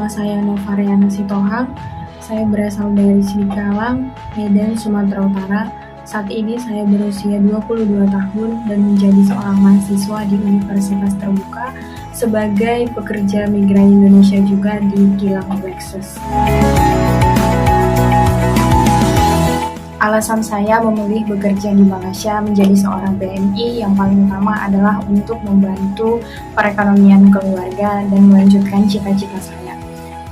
Nama saya Novariana Sitohang. Saya berasal dari Sidikalang, Medan, Sumatera Utara. Saat ini saya berusia 22 tahun dan menjadi seorang mahasiswa di Universitas Terbuka sebagai pekerja migran Indonesia juga di Kilang Lexus. Alasan saya memilih bekerja di Malaysia menjadi seorang PMI yang paling utama adalah untuk membantu perekonomian keluarga dan melanjutkan cita-cita saya.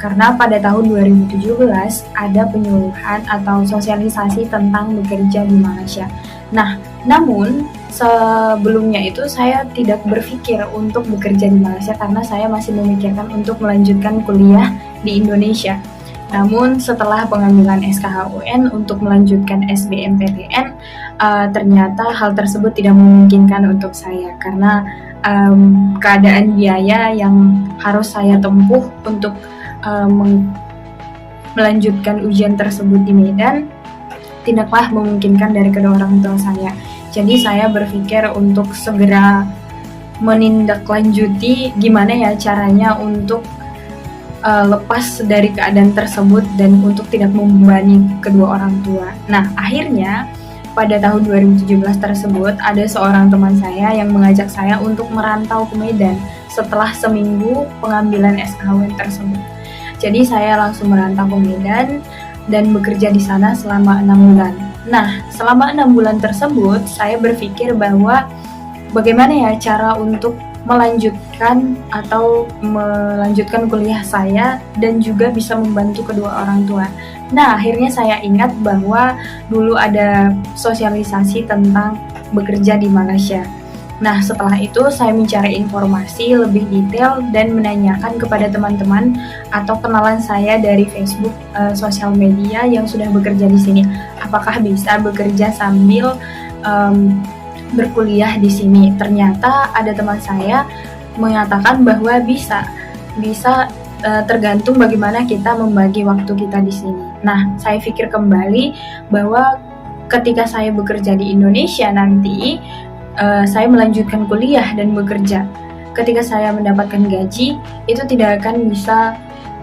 Karena pada tahun 2017 ada penyuluhan atau sosialisasi tentang bekerja di Malaysia. Nah, namun sebelumnya itu saya tidak berpikir untuk bekerja di Malaysia karena saya masih memikirkan untuk melanjutkan kuliah di Indonesia. Namun setelah pengambilan SKHUN untuk melanjutkan SBMPTN, ternyata hal tersebut tidak memungkinkan untuk saya karena keadaan biaya yang harus saya tempuh untuk melanjutkan ujian tersebut di Medan tidaklah memungkinkan dari kedua orang tua saya. Jadi saya berpikir untuk segera menindaklanjuti gimana ya caranya untuk lepas dari keadaan tersebut dan untuk tidak membebani kedua orang tua. Nah, akhirnya pada tahun 2017 tersebut ada seorang teman saya yang mengajak saya untuk merantau ke Medan setelah seminggu pengambilan SKHUN tersebut. Jadi saya langsung merantau ke Medan dan bekerja di sana selama 6 bulan. Nah, selama 6 bulan tersebut saya berpikir bahwa bagaimana ya cara untuk melanjutkan kuliah saya dan juga bisa membantu kedua orang tua. Nah, akhirnya saya ingat bahwa dulu ada sosialisasi tentang bekerja di Malaysia. Nah, setelah itu saya mencari informasi lebih detail dan menanyakan kepada teman-teman atau kenalan saya dari Facebook, sosial media yang sudah bekerja di sini. Apakah bisa bekerja sambil berkuliah di sini? Ternyata ada teman saya mengatakan bahwa bisa tergantung bagaimana kita membagi waktu kita di sini. Nah, saya pikir kembali bahwa ketika saya bekerja di Indonesia nanti saya melanjutkan kuliah dan bekerja. Ketika saya mendapatkan gaji, itu tidak akan bisa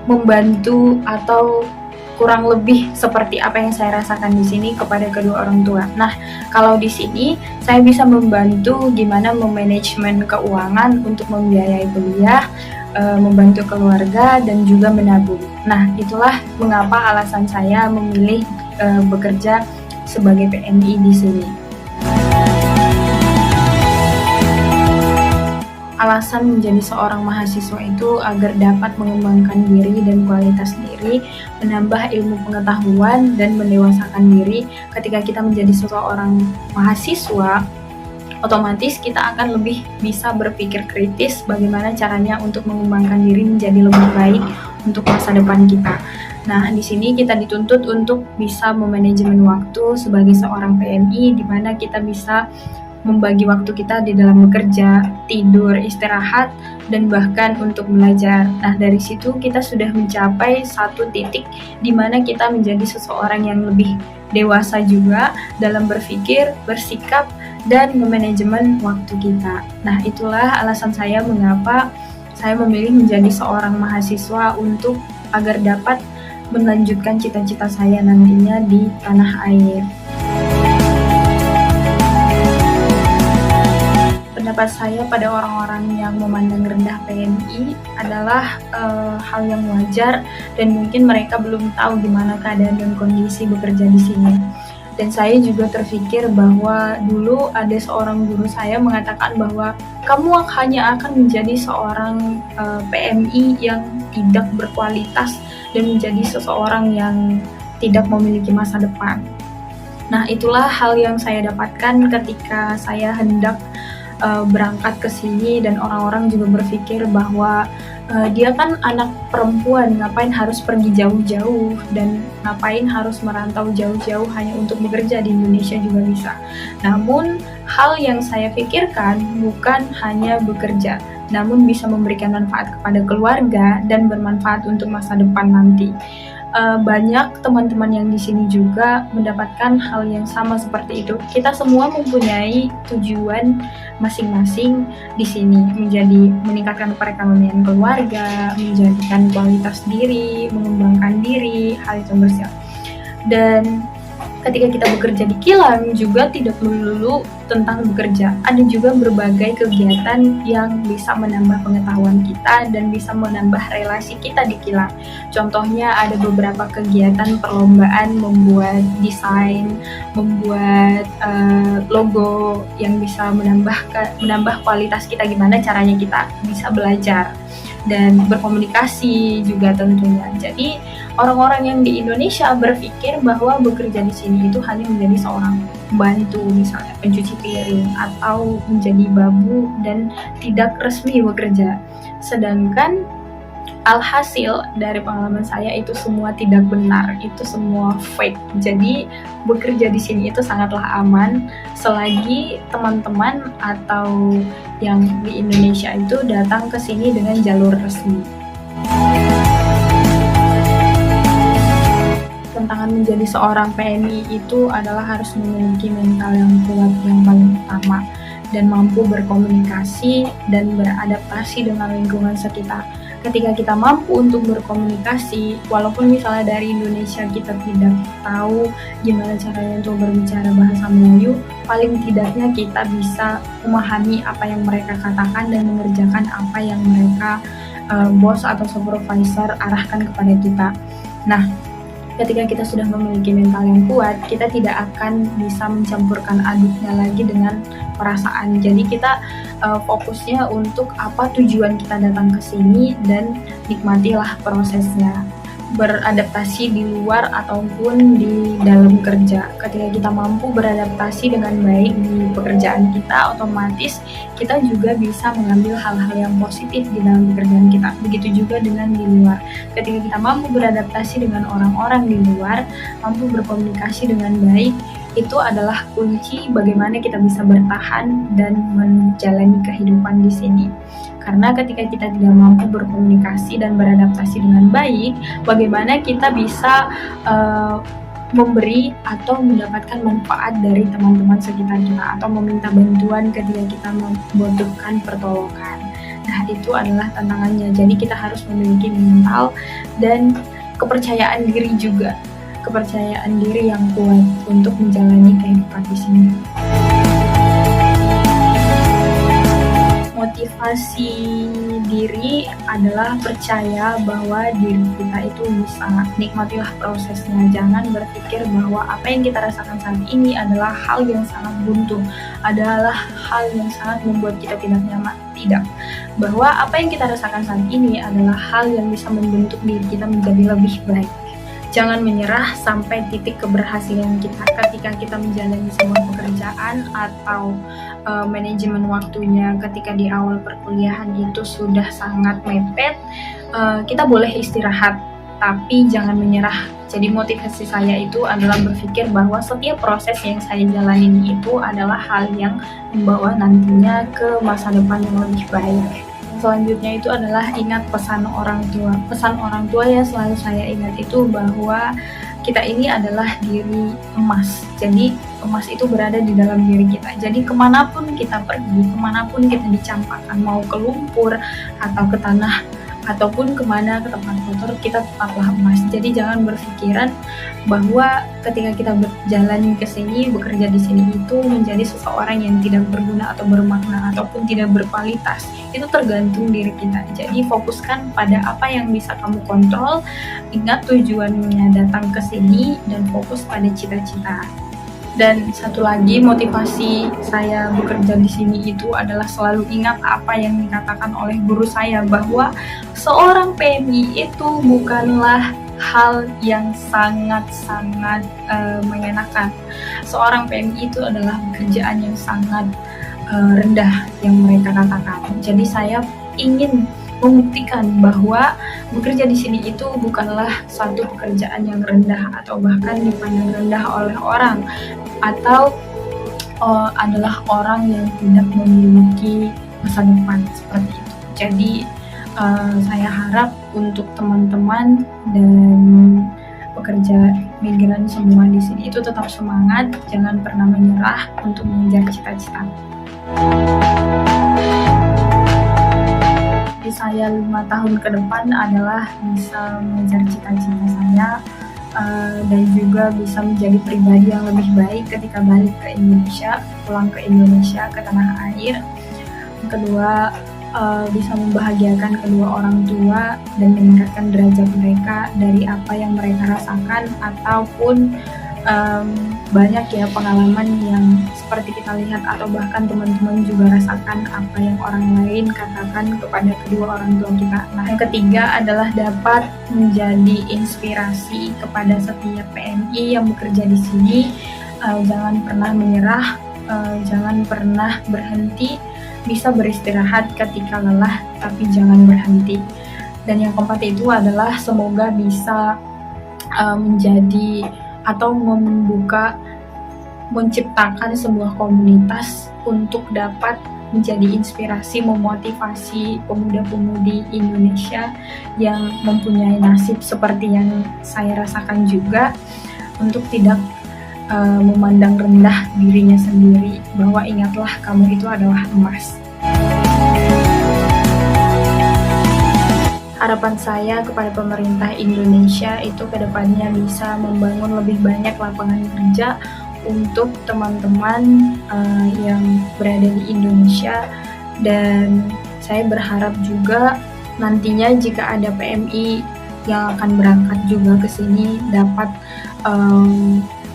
membantu atau kurang lebih seperti apa yang saya rasakan di sini kepada kedua orang tua. Nah, kalau di sini saya bisa membantu gimana memanajemen keuangan untuk membiayai kuliah, membantu keluarga dan juga menabung. Nah, itulah mengapa alasan saya memilih bekerja sebagai PMI di sini. Alasan menjadi seorang mahasiswa itu agar dapat mengembangkan diri dan kualitas diri, menambah ilmu pengetahuan, dan mendewasakan diri. Ketika kita menjadi seorang mahasiswa, otomatis kita akan lebih bisa berpikir kritis bagaimana caranya untuk mengembangkan diri menjadi lebih baik untuk masa depan kita. Nah, di sini kita dituntut untuk bisa memanajemen waktu sebagai seorang PMI, di mana kita bisa membagi waktu kita di dalam bekerja, tidur, istirahat, dan bahkan untuk belajar. Nah, dari situ kita sudah mencapai satu titik di mana kita menjadi seseorang yang lebih dewasa juga dalam berpikir, bersikap, dan memanajemen waktu kita. Nah, itulah alasan saya mengapa saya memilih menjadi seorang mahasiswa untuk agar dapat melanjutkan cita-cita saya nantinya di tanah air. Pendapat saya pada orang-orang yang memandang rendah PMI adalah hal yang wajar dan mungkin mereka belum tahu gimana keadaan dan kondisi bekerja di sini. Dan saya juga terpikir bahwa dulu ada seorang guru saya mengatakan bahwa kamu hanya akan menjadi seorang PMI yang tidak berkualitas dan menjadi seseorang yang tidak memiliki masa depan. Nah, itulah hal yang saya dapatkan ketika saya hendak berangkat ke sini dan orang-orang juga berpikir bahwa dia kan anak perempuan, ngapain harus pergi jauh-jauh dan ngapain harus merantau jauh-jauh hanya untuk bekerja di Indonesia juga bisa. Namun hal yang saya pikirkan bukan hanya bekerja, namun bisa memberikan manfaat kepada keluarga dan bermanfaat untuk masa depan nanti. banyak teman-teman yang di sini juga mendapatkan hal yang sama seperti itu. Kita semua mempunyai tujuan masing-masing di sini, meningkatkan perekonomian keluarga, menjadikan kualitas diri, mengembangkan diri, hal itu bersifat. Dan ketika kita bekerja di kilang juga tidak melulu tentang bekerja. Ada juga berbagai kegiatan yang bisa menambah pengetahuan kita dan bisa menambah relasi kita di kilang. Contohnya ada beberapa kegiatan perlombaan membuat desain, membuat logo yang bisa menambah kualitas kita, gimana caranya kita bisa belajar dan berkomunikasi juga tentunya. Jadi orang-orang yang di Indonesia berpikir bahwa bekerja di sini itu hanya menjadi seorang pembantu, misalnya pencuci piring atau menjadi babu dan tidak resmi bekerja. Sedangkan alhasil dari pengalaman saya itu semua tidak benar, itu semua fake. Jadi bekerja di sini itu sangatlah aman selagi teman-teman atau yang di Indonesia itu datang ke sini dengan jalur resmi. Tantangan menjadi seorang PMI itu adalah harus memiliki mental yang kuat yang paling utama dan mampu berkomunikasi dan beradaptasi dengan lingkungan sekitar. Ketika kita mampu untuk berkomunikasi, walaupun misalnya dari Indonesia kita tidak tahu gimana caranya untuk berbicara bahasa Melayu, paling tidaknya kita bisa memahami apa yang mereka katakan dan mengerjakan apa yang mereka bos atau supervisor arahkan kepada kita. Nah, ketika kita sudah memiliki mental yang kuat, kita tidak akan bisa mencampurkan aduknya lagi dengan perasaan. Jadi kita fokusnya untuk apa tujuan kita datang ke sini dan nikmatilah prosesnya. Beradaptasi di luar ataupun di dalam kerja. Ketika kita mampu beradaptasi dengan baik di pekerjaan kita, otomatis kita juga bisa mengambil hal-hal yang positif di dalam pekerjaan kita. Begitu juga dengan di luar. Ketika kita mampu beradaptasi dengan orang-orang di luar, mampu berkomunikasi dengan baik, itu adalah kunci bagaimana kita bisa bertahan dan menjalani kehidupan di sini. Karena ketika kita tidak mampu berkomunikasi dan beradaptasi dengan baik, bagaimana kita bisa memberi atau mendapatkan manfaat dari teman-teman sekitar kita atau meminta bantuan ketika kita membutuhkan pertolongan. Nah, itu adalah tantangannya. Jadi kita harus memiliki mental dan kepercayaan diri juga. Kepercayaan diri yang kuat untuk menjalani kehidupan di sini. Motivasi diri adalah percaya bahwa diri kita itu bisa. Nikmatilah prosesnya, jangan berpikir bahwa apa yang kita rasakan saat ini adalah hal yang sangat buntu, adalah hal yang sangat membuat kita tidak nyaman. Tidak, bahwa apa yang kita rasakan saat ini adalah hal yang bisa membentuk diri kita menjadi lebih baik. Jangan menyerah sampai titik keberhasilan kita. Ketika kita menjalani sebuah pekerjaan atau manajemen waktunya ketika di awal perkuliahan itu sudah sangat mepet, kita boleh istirahat, tapi jangan menyerah. Jadi motivasi saya itu adalah berpikir bahwa setiap proses yang saya jalanin itu adalah hal yang membawa nantinya ke masa depan yang lebih baik. Selanjutnya itu adalah ingat pesan orang tua. Pesan orang tua yang selalu saya ingat itu bahwa kita ini adalah diri emas. Jadi emas itu berada di dalam diri kita. Jadi kemanapun kita pergi, kemanapun kita dicampakkan, mau ke lumpur atau ke tanah ataupun kemana ke tempat kotor, kita tetaplah emas. Jadi jangan berpikiran bahwa ketika kita berjalan ke sini, bekerja di sini itu menjadi seseorang yang tidak berguna atau bermakna ataupun tidak berkualitas. Itu tergantung diri kita. Jadi fokuskan pada apa yang bisa kamu kontrol. Ingat tujuannya datang ke sini dan fokus pada cita-cita. Dan satu lagi, motivasi saya bekerja di sini itu adalah selalu ingat apa yang dikatakan oleh guru saya, bahwa seorang PMI itu bukanlah hal yang sangat-sangat mengenakan. Seorang PMI itu adalah pekerjaan yang sangat rendah yang mereka katakan. Jadi saya ingin membuktikan bahwa bekerja di sini itu bukanlah suatu pekerjaan yang rendah atau bahkan dipandang rendah oleh orang, atau adalah orang yang tidak memiliki masa depan seperti itu. Jadi saya harap untuk teman-teman dan pekerja migran semua di sini itu tetap semangat, jangan pernah menyerah untuk mengejar cita-cita. Di saya 5 tahun ke depan adalah bisa mengejar cita-cita saya, dan juga bisa menjadi pribadi yang lebih baik ketika balik ke Indonesia, pulang ke Indonesia, ke tanah air. Yang kedua, bisa membahagiakan kedua orang tua dan meningkatkan derajat mereka dari apa yang mereka rasakan, ataupun banyak ya pengalaman yang seperti kita lihat atau bahkan teman-teman juga rasakan apa yang orang lain katakan kepada kedua orang tua kita. Nah, yang ketiga adalah dapat menjadi inspirasi kepada setiap PMI yang bekerja di sini. Jangan pernah menyerah, jangan pernah berhenti, bisa beristirahat ketika lelah, tapi jangan berhenti. Dan yang keempat itu adalah semoga bisa menjadi atau menciptakan sebuah komunitas untuk dapat menjadi inspirasi, memotivasi pemuda-pemudi Indonesia yang mempunyai nasib seperti yang saya rasakan juga, untuk tidak memandang rendah dirinya sendiri, bahwa ingatlah kamu itu adalah emas. Harapan saya kepada pemerintah Indonesia itu kedepannya bisa membangun lebih banyak lapangan kerja untuk teman-teman yang berada di Indonesia, dan saya berharap juga nantinya jika ada PMI yang akan berangkat juga ke sini dapat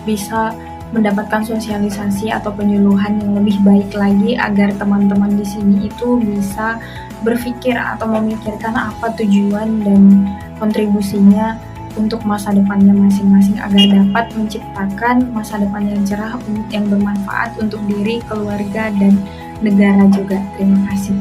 bisa mendapatkan sosialisasi atau penyuluhan yang lebih baik lagi, agar teman-teman di sini itu bisa berpikir atau memikirkan apa tujuan dan kontribusinya untuk masa depannya masing-masing, agar dapat menciptakan masa depan yang cerah yang bermanfaat untuk diri, keluarga, dan negara juga. Terima kasih.